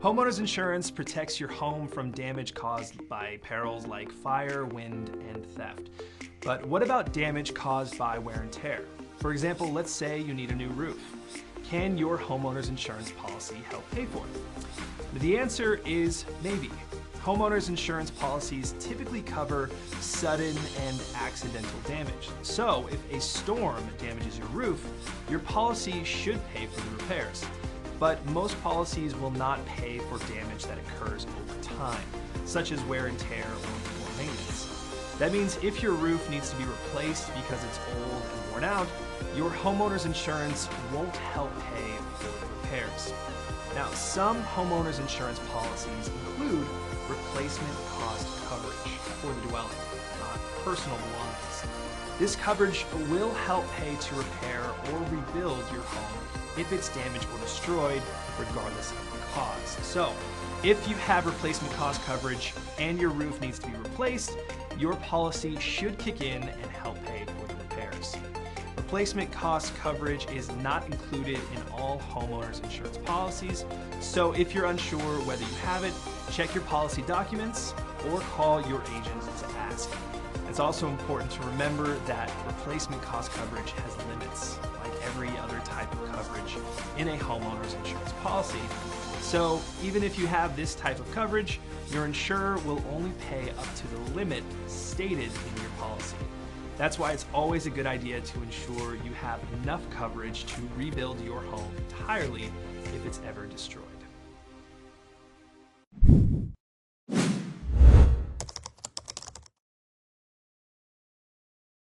Homeowners insurance protects your home from damage caused by perils like fire, wind, and theft. But what about damage caused by wear and tear? For example, let's say you need a new roof. Can your homeowner's insurance policy help pay for it? The answer is maybe. Homeowners insurance policies typically cover sudden and accidental damage. So if a storm damages your roof, your policy should pay for the repairs. But most policies will not pay for damage that occurs over time, such as wear and tear or poor maintenance. That means if your roof needs to be replaced because it's old and worn out, your homeowner's insurance won't help pay for the repairs. Now, some homeowners insurance policies include replacement cost coverage for the dwelling, not personal belongings. This coverage will help pay to repair or rebuild your home if it's damaged or destroyed, regardless of the cause. So, if you have replacement cost coverage and your roof needs to be replaced, your policy should kick in and help pay for the repairs. Replacement cost coverage is not included in all homeowners insurance policies, so if you're unsure whether you have it, check your policy documents or call your agent to ask. It's also important to remember that replacement cost coverage has limits, like every other type of coverage in a homeowner's insurance policy. So even if you have this type of coverage, your insurer will only pay up to the limit stated in your policy. That's why it's always a good idea to ensure you have enough coverage to rebuild your home entirely if it's ever destroyed.